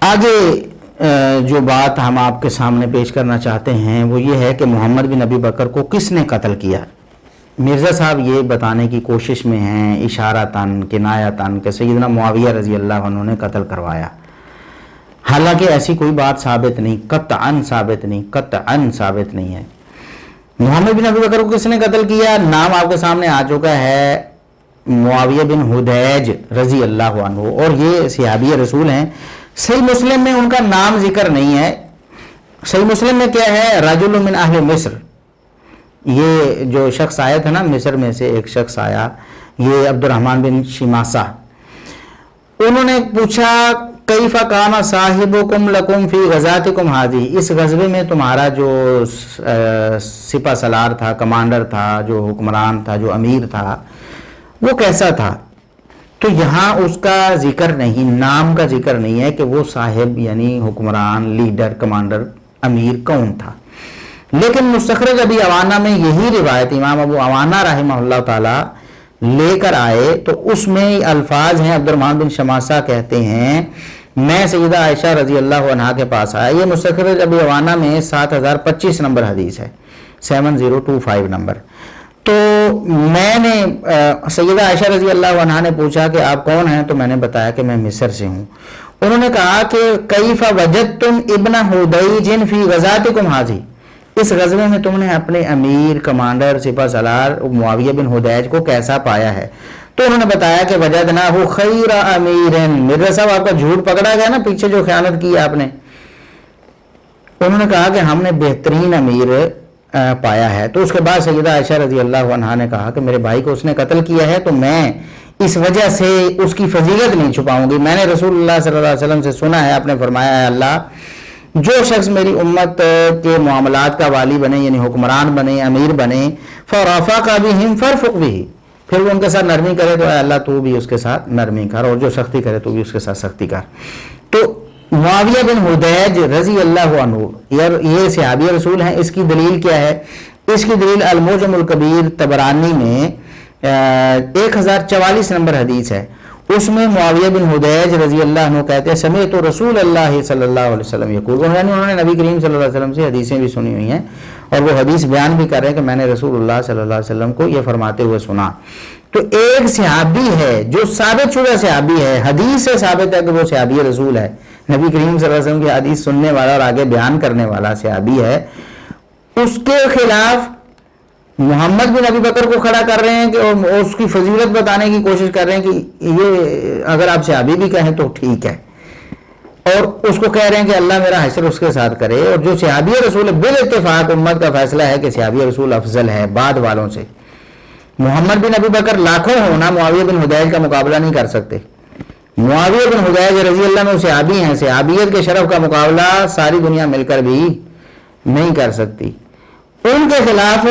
آگے جو بات ہم آپ کے سامنے پیش کرنا چاہتے ہیں وہ یہ ہے کہ محمد بن ابی بکر کو کس نے قتل کیا۔ مرزا صاحب یہ بتانے کی کوشش میں ہیں اشارتاً کنایتاً کہ سیدنا معاویہ رضی اللہ عنہ نے قتل کروایا، حالانکہ ایسی کوئی بات ثابت نہیں، قطعاً ثابت نہیں ہے۔ محمد بن ابی بکر کو کس نے قتل کیا؟ نام آپ کے سامنے آ چکا ہے، معاویہ بن حدیج رضی اللہ عنہ، اور یہ صحابی رسول ہیں۔ صحیح مسلم میں ان کا نام ذکر نہیں ہے۔ صحیح مسلم میں کیا ہے؟ رجل من اہل مصر، یہ جو شخص آیا تھا نا مصر میں سے ایک شخص آیا، یہ عبد الرحمن بن شماسہ، انہوں نے پوچھا کیف کان صاحبکم لکم فی غزاتکم ہذی، اس غزوے میں تمہارا جو سپہ سالار تھا، کمانڈر تھا، جو حکمران تھا، جو امیر تھا، وہ کیسا تھا؟ تو یہاں اس کا ذکر نہیں، نام کا ذکر نہیں ہے کہ وہ صاحب یعنی حکمران، لیڈر، کمانڈر، امیر کون تھا۔ لیکن مستخرج ابی عوانہ میں یہی روایت امام ابو عوانہ رحمہ اللہ تعالی لے کر آئے، تو اس میں الفاظ ہیں، عبد الرحمن بن شماسہ کہتے ہیں میں سیدہ عائشہ رضی اللہ عنہا کے پاس آیا، یہ مستخرج ابی عوانہ میں 7025 نمبر حدیث ہے، 7025 نمبر۔ تو میں نے سیدہ عائشہ رضی اللہ عنہا نے پوچھا کہ آپ کون ہیں؟ تو میں نے بتایا کہ میں مصر سے ہوں۔ انہوں نے کہا کہ کیف وجدتم ابن حدیج فی غزاتکم ھذی، اس غزوے میں تم نے اپنے امیر، کمانڈر، سپہ سالار معاویہ بن حدیج کو کیسا پایا ہے؟ تو انہوں نے بتایا کہ وجدناہ خیر امیر، مرزا صاحب آپ کا جھوٹ پکڑا گیا نا، پیچھے جو خیانت کی آپ نے۔ انہوں نے کہا کہ ہم نے بہترین امیر پایا ہے۔ تو اس کے بعد سیدہ عائشہ رضی اللہ عنہا نے کہا کہ میرے بھائی کو اس نے قتل کیا ہے، تو میں اس وجہ سے اس کی فضیلت نہیں چھپاؤں گی۔ میں نے رسول اللہ صلی اللہ علیہ وسلم سے سنا ہے، آپ نے فرمایا ہے اللہ جو شخص میری امت کے معاملات کا والی بنے، یعنی حکمران بنے، امیر بنے، فرافق بہم فرفق بہ، پھر وہ ان کے ساتھ نرمی کرے تو اے اللہ تو بھی اس کے ساتھ نرمی کر، اور جو سختی کرے تو بھی اس کے ساتھ سختی کر۔ تو معاویہ بن حدیج رضی اللہ عنہ یہ صحابی رسول ہیں۔ اس کی دلیل کیا ہے؟ اس کی دلیل المعجم الکبیر طبرانی میں 1044 نمبر حدیث ہے، اس میں معاویہ بن حدیج رضی اللہ عنہ کہتے ہیں سمعت رسول اللہ صلی اللہ علیہ وسلم یقول، یعنی انہوں نے نبی کریم صلی اللہ علیہ وسلم سے حدیثیں بھی سنی ہوئی ہیں، اور وہ حدیث بیان بھی کر رہے ہیں کہ میں نے رسول اللہ صلی اللہ علیہ وسلم کو یہ فرماتے ہوئے سنا۔ تو ایک صحابی ہے جو ثابت شدہ صحابی ہے، حدیث سے ثابت ہے کہ وہ صحابی رسول ہے، نبی کریم صلی اللہ علیہ وسلم کی حدیث سننے والا اور آگے بیان کرنے والا صحابی ہے، اس کے خلاف محمد بن ابی بکر کو کھڑا کر رہے ہیں کہ اس کی فضیلت بتانے کی کوشش کر رہے ہیں کہ یہ اگر آپ صحابی بھی کہیں تو ٹھیک ہے، اور اس کو کہہ رہے ہیں کہ اللہ میرا حشر اس کے ساتھ کرے، اور جو صحابی رسول بال اتفاق امت کا فیصلہ ہے کہ صحابی رسول افضل ہے بعد والوں سے۔ محمد بن ابی بکر لاکھوں ہونا معاویہ بن حدیج کا مقابلہ نہیں کر سکتے۔ معاویہ بن حدیج رضی اللہ عنہ صحابی ہیں، صحابیت کے شرف کا مقابلہ ساری دنیا مل کر بھی نہیں کر سکتی۔ ان کے خلاف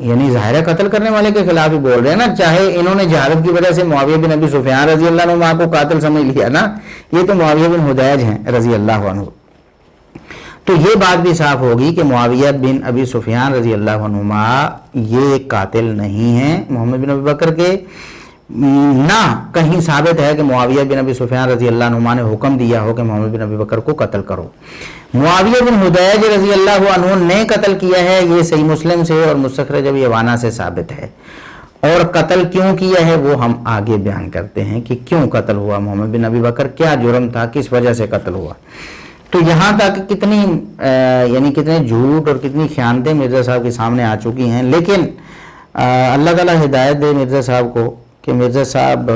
یعنی ظاہر قتل کرنے والے کے خلاف ہی بول رہے ہیں نا، چاہے انہوں نے جہالت کی وجہ سے معاویہ بن ابی سفیان رضی اللہ عنہ کو قاتل سمجھ لیا نا، یہ تو معاویہ بن حدیج ہیں رضی اللہ عنہ۔ تو یہ بات بھی صاف ہوگی کہ معاویہ بن ابی سفیان رضی اللہ عنہما یہ قاتل نہیں ہیں محمد بن ابی بکر کے، نہ کہیں ثابت ہے کہ معاویہ بن ابی سفیان رضی اللہ عنہما نے حکم دیا ہو کہ محمد بن ابی بکر کو قتل کرو۔ معاویہ بن حدیج رضی اللہ عنہ نے قتل کیا ہے، یہ صحیح مسلم سے اور مستخرج ابی عوانہ سے ثابت ہے، اور قتل کیوں کیا ہے وہ ہم آگے بیان کرتے ہیں کہ کیوں قتل ہوا محمد بن ابی بکر، کیا جرم تھا، کس وجہ سے قتل ہوا۔ تو یہاں تک کتنی یعنی کتنے جھوٹ اور کتنی خیانتیں مرزا صاحب کے سامنے آ چکی ہیں، لیکن اللہ تعالیٰ ہدایت دے مرزا صاحب کو کہ مرزا صاحب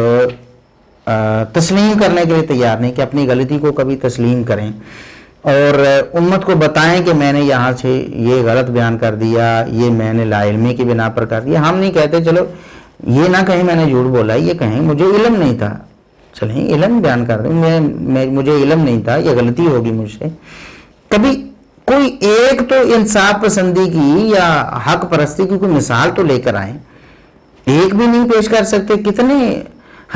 تسلیم کرنے کے لیے تیار نہیں کہ اپنی غلطی کو کبھی تسلیم کریں اور امت کو بتائیں کہ میں نے یہاں سے یہ غلط بیان کر دیا، یہ میں نے لا علمی کی بنا پر کر دیا۔ ہم نہیں کہتے چلو یہ نہ کہیں میں نے جھوٹ بولا، یہ کہیں مجھے علم نہیں تھا، چلیں علم بیان کر دیں، مجھے علم نہیں تھا، یہ غلطی ہوگی مجھ سے۔ کبھی کوئی ایک تو انصاف پسندی کی یا حق پرستی کی کوئی مثال تو لے کر آئیں، ایک بھی نہیں پیش کر سکتے۔ کتنے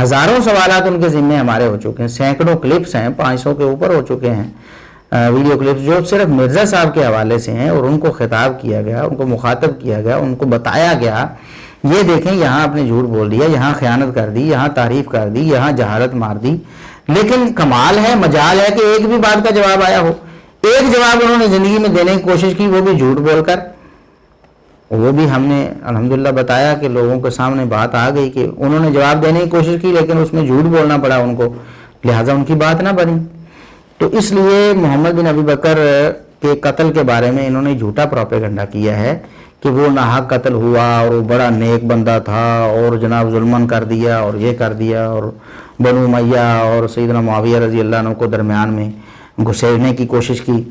ہزاروں سوالات ان کے ذمے ہمارے ہو چکے ہیں، سینکڑوں کلپس ہیں، 500 کے اوپر ہو چکے ہیں ویڈیو کلپس جو صرف مرزا صاحب کے حوالے سے ہیں، اور ان کو خطاب کیا گیا، ان کو مخاطب کیا گیا، ان کو بتایا گیا یہ دیکھیں یہاں آپ نے جھوٹ بول دیا، یہاں خیانت کر دی، یہاں تعریف کر دی، یہاں جہالت مار دی، لیکن کمال ہے، مجال ہے کہ ایک بھی بات کا جواب آیا ہو. ایک جواب انہوں نے زندگی میں دینے کی کوشش کی، وہ بھی جھوٹ بول کر. وہ بھی ہم نے الحمدللہ بتایا کہ لوگوں کے سامنے بات آ گئی کہ انہوں نے جواب دینے کی کوشش کی لیکن اس میں جھوٹ بولنا پڑا ان کو، لہٰذا ان کی بات نہ بنی. تو اس لیے محمد بن ابی بکر کے قتل کے بارے میں انہوں نے جھوٹا پروپیگنڈا کیا ہے کہ وہ ناحق قتل ہوا اور وہ بڑا نیک بندہ تھا اور جناب ظلمن کر دیا اور یہ کر دیا، اور بنو امیہ اور سیدنا معاویہ رضی اللہ عنہ کو درمیان میں گھسیڑنے کی کوشش کی.